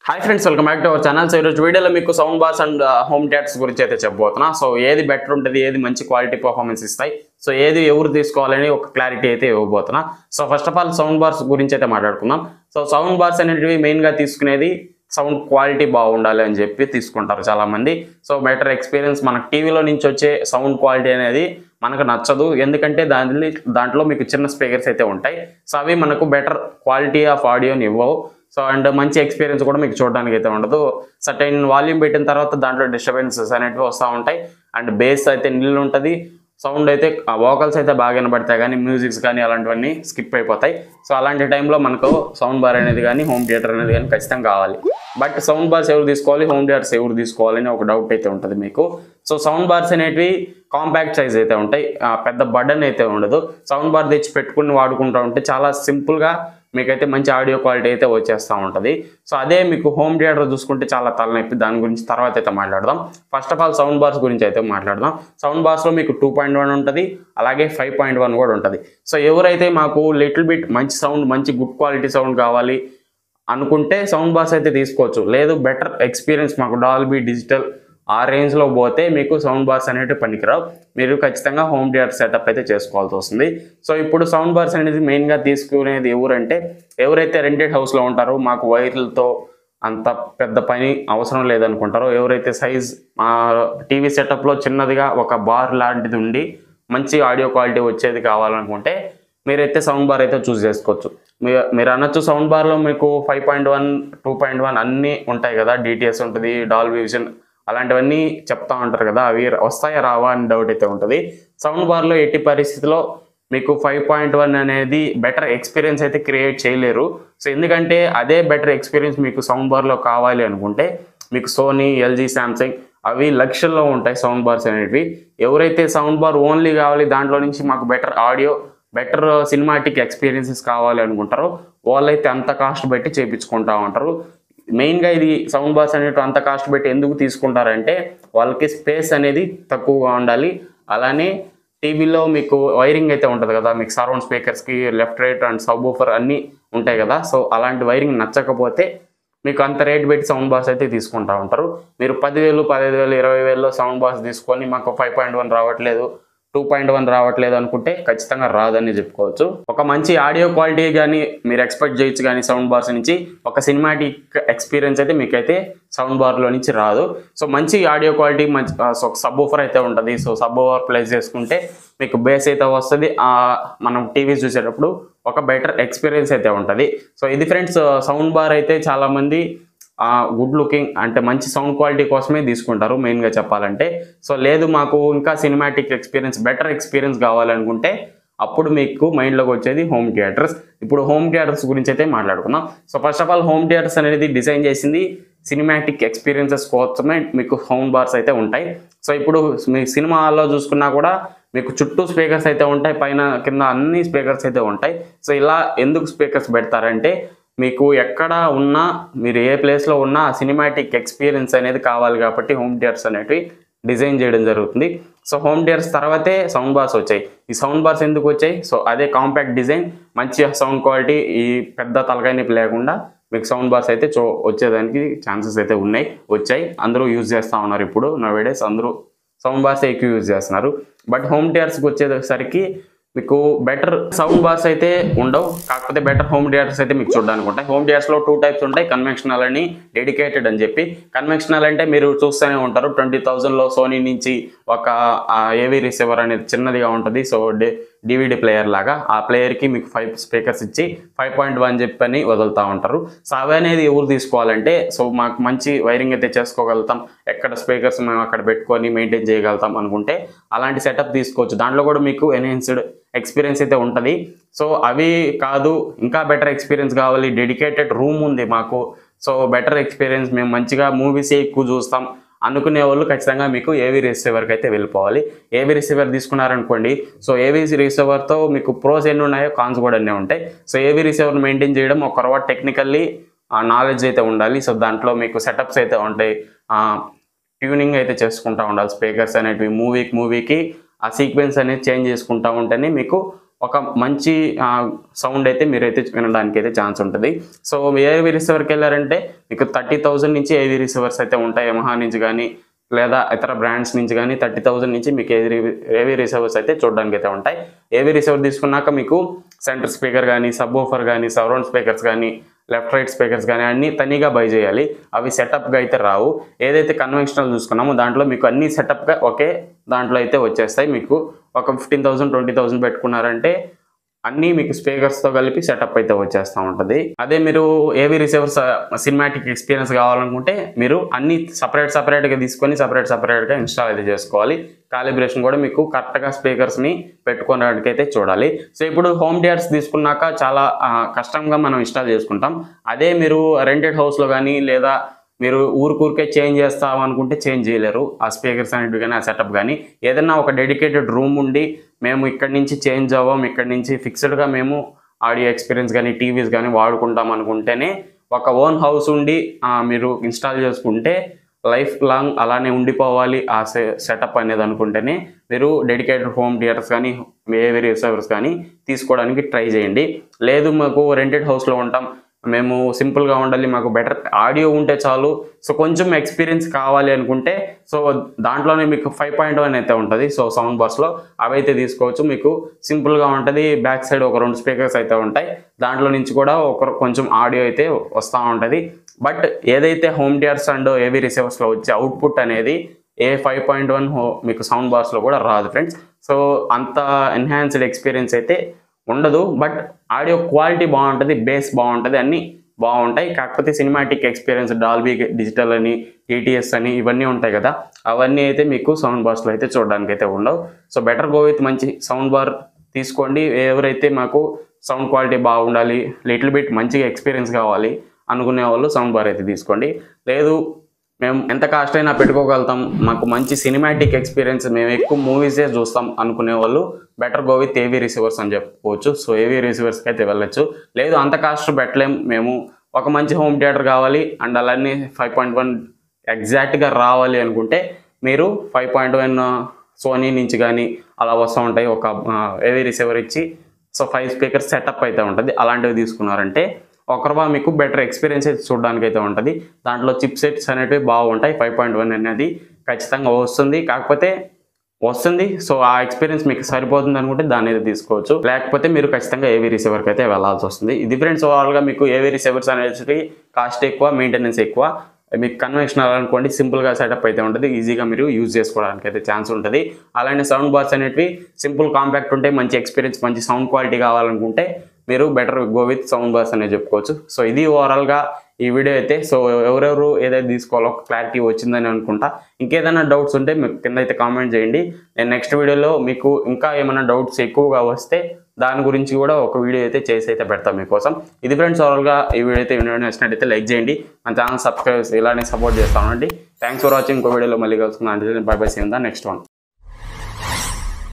Hi friends, welcome back to our channel. So ఈరోజు వీడియోలో మీకు sound bars and home theatres గురించి అయితే చెప్పబోతున్నా. సో ఏది బెటర్ ఉంటుంది, ఏది మంచి క్వాలిటీ పర్ఫార్మెన్స్ ఇస్తాయి, సో ఏది ఎవరు తీసుకోవాలని ఒక క్లారిటీ అయితే ఇవ్వబోతున్నా. So first of all sound bars గురించి అయితే మాట్లాడుకుందాం. సో సౌండ్ బార్స్ అనేటివి మెయిన్గా తీసుకునేది సౌండ్ క్వాలిటీ బాగుండాలి అని చెప్పి తీసుకుంటారు చాలామంది. సో బెటర్ ఎక్స్పీరియన్స్, మనకు టీవీలో నుంచి వచ్చే సౌండ్ క్వాలిటీ అనేది మనకు నచ్చదు, ఎందుకంటే దాంట్లో మీకు చిన్న స్పీకర్స్ అయితే ఉంటాయి. సో అవి మనకు బెటర్ క్వాలిటీ ఆఫ్ ఆడియోని ఇవ్వవు. సో అండ్ మంచి ఎక్స్పీరియన్స్ కూడా మీకు చూడడానికి అయితే ఉండదు. సర్టైన్ వాల్యూమ్ పెట్టిన తర్వాత దాంట్లో డిస్టర్బెన్సెస్ అనేవి వస్తూ ఉంటాయి. అండ్ బేస్ అయితే నిల్లు ఉంటుంది, సౌండ్ అయితే వోకల్స్ అయితే బాగా వినబడతాయి, కానీ మ్యూజిక్స్ కానీ అలాంటివన్నీ స్కిప్ అయిపోతాయి. సో అలాంటి టైంలో మనకు సౌండ్ బార్ అనేది కానీ హోమ్ థియేటర్ అనేది కానీ ఖచ్చితంగా కావాలి. బట్ సౌండ్ బార్స్ ఎవరు తీసుకోవాలి, హోమ్ థియేటర్స్ ఎవరు తీసుకోవాలని ఒక డౌట్ అయితే ఉంటుంది మీకు. సో సౌండ్ బార్స్ అనేటివి కాంపాక్ట్ సైజ్ అయితే ఉంటాయి, పెద్ద బటన్ అయితే ఉండదు. సౌండ్ బార్ తెచ్చి పెట్టుకుని వాడుకుంటూ ఉంటే చాలా సింపుల్గా మీకైతే మంచి ఆడియో క్వాలిటీ అయితే వచ్చేస్తూ ఉంటుంది. సో అదే మీకు హోమ్ థియేటర్ చూసుకుంటే చాలా తలనొప్పి. దాని గురించి తర్వాత అయితే మాట్లాడదాం. First of all sound bars గురించి అయితే మాట్లాడదాం. సౌండ్ బార్స్లో మీకు 2.1 ఉంటుంది, అలాగే 5.1 కూడా ఉంటుంది. సో ఎవరైతే మాకు లిటిల్ బిట్ మంచి సౌండ్, మంచి గుడ్ క్వాలిటీ సౌండ్ కావాలి అనుకుంటే సౌండ్ బార్స్ అయితే తీసుకోవచ్చు. లేదు బెటర్ ఎక్స్పీరియన్స్, మాకు డాల్బీ డిజిటల్ ఆ రేంజ్లో పోతే మీకు సౌండ్ బార్స్ అనేవి పనికిరావు. మీరు ఖచ్చితంగా హోమ్ థియేటర్ సెటప్ అయితే చేసుకోవాల్సి వస్తుంది. సో ఇప్పుడు సౌండ్ బార్స్ అనేది మెయిన్గా తీసుకునేది ఎవరంటే, ఎవరైతే రెంటెడ్ హౌస్లో ఉంటారో, మాకు వైర్లతో అంత పెద్ద పని అవసరం లేదనుకుంటారో, ఎవరైతే సైజ్ టీవీ సెటప్లో చిన్నదిగా ఒక బార్ లాంటిది ఉండి మంచి ఆడియో క్వాలిటీ వచ్చేది కావాలనుకుంటే మీరైతే సౌండ్ బార్ అయితే చూస్ చేసుకోవచ్చు. మీరు అనొచ్చు సౌండ్ బార్లో మీకు 5.1, 2.1 అన్నీ ఉంటాయి కదా, డిటిఎస్ ఉంటుంది, డాల్బీ విజన్ అలాంటివన్నీ చెప్తా ఉంటారు కదా, అవి వస్తాయా రావా అని డౌట్ అయితే ఉంటుంది. సౌండ్ బార్లో ఎట్టి పరిస్థితిలో మీకు 5.1 అనేది బెటర్ ఎక్స్పీరియన్స్ అయితే క్రియేట్ చేయలేరు. సో ఎందుకంటే అదే బెటర్ ఎక్స్పీరియన్స్ మీకు సౌండ్ బార్లో కావాలి అనుకుంటే మీకు సోనీ, ఎల్జీ, శాంసంగ్ అవి లక్షల్లో ఉంటాయి సౌండ్ బార్స్ అనేవి. ఎవరైతే సౌండ్ బార్ ఓన్లీ కావాలి, దాంట్లో నుంచి మాకు better audio, better cinematic experiences కావాలి అనుకుంటారో వాళ్ళైతే అంత కాస్ట్ పెట్టి చేయించుకుంటా ఉంటారు. మెయిన్గా ఇది సౌండ్ బార్స్ అనేవి అంత కాస్ట్ పెట్టి ఎందుకు తీసుకుంటారంటే వాళ్ళకి స్పేస్ అనేది తక్కువగా ఉండాలి. అలానే టీవీలో మీకు వైరింగ్ అయితే ఉంటుంది కదా, మీకు సరౌండ్ స్పీకర్స్కి left right and subwoofer అన్నీ ఉంటాయి కదా. సో అలాంటి వైరింగ్ నచ్చకపోతే మీకు అంత రేట్ పెట్టి సౌండ్ బార్స్ అయితే తీసుకుంటా ఉంటారు. మీరు 10,000, 15,000, 20,000 సౌండ్ బార్స్ తీసుకొని మాకు 5.1 రావట్లేదు, 2.1 రావట్లేదు అనుకుంటే ఖచ్చితంగా రాదని చెప్పుకోవచ్చు. ఒక మంచి ఆడియో క్వాలిటీ కానీ మీరు ఎక్స్పెక్ట్ చేయొచ్చు, కానీ సౌండ్ బార్స్ నుంచి ఒక సినిమాటిక్ ఎక్స్పీరియన్స్ అయితే మీకైతే సౌండ్ బార్లో నుంచి రాదు. సో మంచి ఆడియో క్వాలిటీ, మంచి సబ్ వూఫర్ అయితే ఉంటుంది. సో సబ్ వూఫర్ ప్లేస్ చేసుకుంటే మీకు బేస్ అయితే వస్తుంది, మనం టీవీ చూసేటప్పుడు ఒక బెటర్ ఎక్స్పీరియన్స్ అయితే ఉంటుంది. సో ఇది ఫ్రెండ్స్, సౌండ్ బార్ అయితే చాలామంది గుడ్ లుకింగ్ అంటే మంచి సౌండ్ క్వాలిటీ కోసమే తీసుకుంటారు మెయిన్గా చెప్పాలంటే. సో లేదు మాకు ఇంకా సినిమాటిక్ ఎక్స్పీరియన్స్, బెటర్ ఎక్స్పీరియన్స్ కావాలనుకుంటే అప్పుడు మీకు మైండ్లోకి వచ్చేది హోమ్ థియేటర్స్. ఇప్పుడు హోమ్ థియేటర్స్ గురించి అయితే మాట్లాడుకుందాం. So first of all home theatres అనేది డిజైన్ చేసింది సినిమాటిక్ ఎక్స్పీరియన్సెస్ కోసమే మీకు హోమ్ బార్స్ అయితే ఉంటాయి. సో ఇప్పుడు మీ సినిమా హాల్లో చూసుకున్నా కూడా మీకు చుట్టూ స్పీకర్స్ అయితే ఉంటాయి, పైన కింద అన్ని స్పీకర్స్ అయితే ఉంటాయి. సో ఇలా ఎందుకు స్పీకర్స్ పెడతారంటే మీకు ఎక్కడ ఉన్నా, మీరు ఏ ప్లేస్లో ఉన్నా సినిమాటిక్ ఎక్స్పీరియన్స్ అనేది కావాలి కాబట్టి హోమ్ థియేటర్స్ అనేవి డిజైన్ చేయడం జరుగుతుంది. సో హోమ్ థియేటర్స్ తర్వాతే సౌండ్ బార్స్ వచ్చాయి. ఈ సౌండ్ బార్స్ ఎందుకు వచ్చాయి? సో అదే కాంపాక్ట్ డిజైన్, మంచి సౌండ్ క్వాలిటీ, ఈ పెద్ద తలకాయ నొప్పి లేకుండా మీకు సౌండ్ బార్స్ అయితే వచ్చేదానికి ఛాన్సెస్ అయితే వచ్చాయి. అందరూ యూజ్ చేస్తూ ఉన్నారు. ఇప్పుడు నవేడేస్ అందరూ సౌండ్ బార్స్ ఎక్కువ యూజ్ చేస్తున్నారు. బట్ హోమ్ థియేటర్స్కి వచ్చేసరికి మీకు బెటర్ సౌండ్ బార్స్ అయితే ఉండవు, కాకపోతే బెటర్ హోమ్ థియేటర్స్ అయితే మీకు చూడడానికి ఉంటాయి. హోమ్ థియేటర్స్లో 2 టైప్స్ ఉంటాయి, కన్వెన్షనల్ అని, డెడికేటెడ్ అని చెప్పి. కన్వెన్షనల్ అంటే మీరు చూస్తూనే ఉంటారు, 20,000లో సోనీ నుంచి ఒక ఏవీ రిసీవర్ అనేది చిన్నదిగా ఉంటుంది. సో DVD ప్లేయర్ లాగా ఆ ప్లేయర్కి మీకు 5 స్పీకర్స్ ఇచ్చి 5.1 చెప్పని వదులుతూ ఉంటారు. సో అవి అనేది ఎవరు తీసుకోవాలంటే, సో మాకు మంచి వైరింగ్ అయితే చేసుకోగలుగుతాం, ఎక్కడ స్పీకర్స్ మేము అక్కడ పెట్టుకొని మెయింటైన్ చేయగలుగుతాం అనుకుంటే అలాంటి సెటప్ తీసుకోవచ్చు. దాంట్లో కూడా మీకు ఎన్హాన్స్డ్ ఎక్స్పీరియన్స్ అయితే ఉంటుంది. సో అవి కాదు, ఇంకా బెటర్ ఎక్స్పీరియన్స్ కావాలి, డెడికేటెడ్ రూమ్ ఉంది మాకు, సో బెటర్ ఎక్స్పీరియన్స్, మేము మంచిగా మూవీస్ ఎక్కువ చూస్తాం అనుకునే వాళ్ళు ఖచ్చితంగా మీకు ఏవీ రిసీవర్కి అయితే వెళ్ళిపోవాలి. ఏవీ రిసీవర్ తీసుకున్నారనుకోండి, సో ఏవీ రిసీవర్తో మీకు ప్రోస్ ఎన్ని ఉన్నాయో కాన్స్ కూడా అన్నీ ఉంటాయి. సో ఏవీ రిసీవర్ మెయింటైన్ చేయడం ఒక తర్వాత టెక్నికల్లీ నాలెడ్జ్ అయితే ఉండాలి. సో దాంట్లో మీకు సెటప్స్ అయితే ఉంటాయి, ట్యూనింగ్ అయితే చేసుకుంటూ ఉండాలి. స్పీకర్స్ అనేటివి మూవీకి ఆ సీక్వెన్స్ అనేది చేంజ్ చేసుకుంటూ ఉంటేనే మీకు ఒక మంచి సౌండ్ అయితే మీరైతే వినడానికి అయితే ఛాన్స్ ఉంటుంది. సో ఏవి రిసీవర్కి వెళ్ళారంటే మీకు 30,000 నుంచి ఏవి రిసీవర్స్ అయితే ఉంటాయి. యమహా నుంచి కానీ లేదా ఇతర బ్రాండ్స్ నుంచి కానీ 30,000 నుంచి మీకు ఏవి రిసీవర్స్ అయితే చూడడానికి అయితే ఉంటాయి. ఏవి రిసీవర్ తీసుకున్నాక మీకు సెంటర్ స్పీకర్ కానీ, సబ్ ఊఫర్ కానీ, సరౌండ్ స్పీకర్స్ కానీ, లెఫ్ట్ రైట్ స్పీకర్స్ కానీ అన్నీ తనీగా బై చేయాలి. అవి సెటప్గా అయితే రావు. ఏదైతే కన్వెన్షనల్ చూసుకున్నామో దాంట్లో మీకు అన్ని సెటప్గా ఒకే దాంట్లో అయితే వచ్చేస్తాయి. మీకు ఒక 15,000 20,000 పెట్టుకున్నారంటే అన్నీ మీకు స్పీకర్స్తో కలిపి సెటప్ అయితే వచ్చేస్తూ ఉంటుంది. అదే మీరు ఏవి రిసీవర్స్ సినిమాటిక్ ఎక్స్పీరియన్స్ కావాలనుకుంటే మీరు అన్ని సపరేట్గా తీసుకొని సపరేట్గా ఇన్స్టాల్ అయితే చేసుకోవాలి. కాలిబ్రేషన్ కూడా మీకు కరెక్ట్గా స్పీకర్స్ని పెట్టుకోవడానికి అయితే చూడాలి. సో ఇప్పుడు హోమ్ థియేటర్స్ తీసుకున్నాక చాలా కష్టంగా మనం ఇన్స్టాల్ చేసుకుంటాం. అదే మీరు రెంటెడ్ హౌస్లో కానీ లేదా మీరు ఊరికే చేంజ్ చేస్తాం అనుకుంటే చేంజ్ చేయలేరు. ఆ స్పీకర్స్ అనేటివి కానీ ఆ సెటప్ కానీ ఏదైనా ఒక డెడికేటెడ్ రూమ్ ఉండి మేము ఇక్కడి నుంచి చేంజ్ అవ్వం, ఇక్కడి నుంచి ఫిక్స్డ్గా మేము ఆడియో ఎక్స్పీరియన్స్ కానీ టీవీస్ కానీ వాడుకుంటాం అనుకుంటేనే ఒక ఓన్ హౌస్ ఉండి మీరు ఇన్స్టాల్ చేసుకుంటే లైఫ్ లాంగ్ అలానే ఉండిపోవాలి ఆ సెటప్ అనేది అనుకుంటేనే మీరు డెడికేటెడ్ హోమ్ థియేటర్స్ కానీ ఏవి రిసీవర్స్ కానీ తీసుకోవడానికి ట్రై చేయండి. లేదు మాకు రెంటెడ్ హౌస్లో ఉంటాం, మేము సింపుల్గా ఉండాలి, మాకు బెటర్ ఆడియో ఉంటే చాలు, సో కొంచెం ఎక్స్పీరియన్స్ కావాలి అనుకుంటే సో దాంట్లోనే మీకు 5.1 అయితే ఉంటుంది. సో సౌండ్ బార్స్లో అవైతే తీసుకోవచ్చు. మీకు సింపుల్గా ఉంటుంది. బ్యాక్ సైడ్ ఒక 2 స్పీకర్స్ అయితే ఉంటాయి. దాంట్లో నుంచి కూడా కొంచెం ఆడియో అయితే వస్తూ ఉంటుంది. బట్ ఏదైతే హోమ్ థియేటర్స్ అండ్ ఏవి రిసీవర్స్లో వచ్చే అవుట్పుట్ అనేది ఏ 5.1 మీకు సౌండ్ బార్స్లో కూడా రాదు ఫ్రెండ్స్. సో అంత ఎన్హాన్స్డ్ ఎక్స్పీరియన్స్ అయితే ఉండదు. బట్ ఆడియో క్వాలిటీ బాగుంటుంది, బేస్ బాగుంటుంది, అన్నీ బాగుంటాయి. కాకపోతే సినిమాటిక్ ఎక్స్పీరియన్స్ డాల్బీ డిజిటల్ అని, టీటీఎస్ అని ఇవన్నీ ఉంటాయి కదా, అవన్నీ అయితే మీకు సౌండ్ బార్స్లో అయితే చూడడానికి అయితే ఉండవు. సో బెటర్ గో విత్ మంచి సౌండ్ బార్ తీసుకోండి. ఎవరైతే మాకు సౌండ్ క్వాలిటీ బాగుండాలి, లిటిల్ బిట్ మంచిగా ఎక్స్పీరియన్స్ కావాలి అనుకునే వాళ్ళు సౌండ్ బార్ అయితే తీసుకోండి. లేదు మేము ఎంత కాస్ట్ అయినా పెట్టుకోగలుగుతాం, మాకు మంచి సినిమాటిక్ ఎక్స్పీరియన్స్, మేము ఎక్కువ మూవీసే చూస్తాం అనుకునే వాళ్ళు బెటర్ గో విత్ ఏవి రిసీవర్స్ అని చెప్పుకోవచ్చు. సో ఏవి రిసీవర్స్కి అయితే వెళ్ళచ్చు. లేదు అంత కాస్ట్ పెట్టలేం, మేము ఒక మంచి హోమ్ థియేటర్ కావాలి అండ్ అలానే 5.1 ఎగ్జాక్ట్గా రావాలి అనుకుంటే మీరు 5.1 సోనీ నుంచి కానీ అలా వస్తూ ఉంటాయి. ఒక ఏవి రిసీవర్ ఇచ్చి సో 5 స్పీకర్స్ సెటప్ అయితే ఉంటుంది. అలాంటివి తీసుకున్నారంటే ఒకరువా మీకు బెటర్ ఎక్స్పీరియన్స్ అయితే చూడడానికి అయితే ఉంటుంది. దాంట్లో చిప్ సెట్స్ అనేటివి బాగుంటాయి. 5.1 అనేది ఖచ్చితంగా వస్తుంది. కాకపోతే వస్తుంది, సో ఆ ఎక్స్పీరియన్స్ మీకు సరిపోతుంది అనుకుంటే దాన్ని అయితే తీసుకోవచ్చు. లేకపోతే మీరు ఖచ్చితంగా ఏవి రిసీవర్కి అయితే వెళ్ళాల్సి వస్తుంది. ఇది ఫ్రెండ్స్ ఓవరాల్గా మీకు ఏవి రిసీవర్స్ అనేది కాస్ట్ ఎక్కువ, మెయింటెనెన్స్ ఎక్కువ. మీకు కన్వెన్షనల్ అనుకోండి, సింపుల్గా సెటప్ అయితే ఉంటుంది, ఈజీగా మీరు యూజ్ చేసుకోవడానికి అయితే ఛాన్స్ ఉంటుంది. అలానే సౌండ్ బార్స్ అనేటివి సింపుల్ కాంపాక్ట్ ఉంటాయి, మంచి ఎక్స్పీరియన్స్ మంచి సౌండ్ క్వాలిటీ కావాలనుకుంటే మీరు better go with sound bars అనేది చెప్పుకోవచ్చు. సో ఇది ఓవరాల్గా ఈ వీడియో అయితే. సో ఎవరెవరు ఏదైతే తీసుకోవాలో క్లారిటీ వచ్చిందని అనుకుంటా. ఇంకేదైనా డౌట్స్ ఉంటే మీకు కింద అయితే కామెంట్ చేయండి. నేను నెక్స్ట్ వీడియోలో మీకు ఇంకా ఏమైనా డౌట్స్ ఎక్కువగా వస్తే దాని గురించి కూడా ఒక వీడియో అయితే చేసి అయితే పెడతాం మీకోసం. ఇది ఫ్రెండ్స్ ఓవరాల్గా ఈ వీడియో అయితే నచ్చినట్టయితే లైక్ చేయండి, మన ఛానల్ సబ్స్క్రైబ్ ఇలానే సపోర్ట్ చేస్తానండి. Thanks for watching. ఇంకో వీడియోలో మళ్ళీ కలుసుకుందాం. Bye bye, see you in the next one.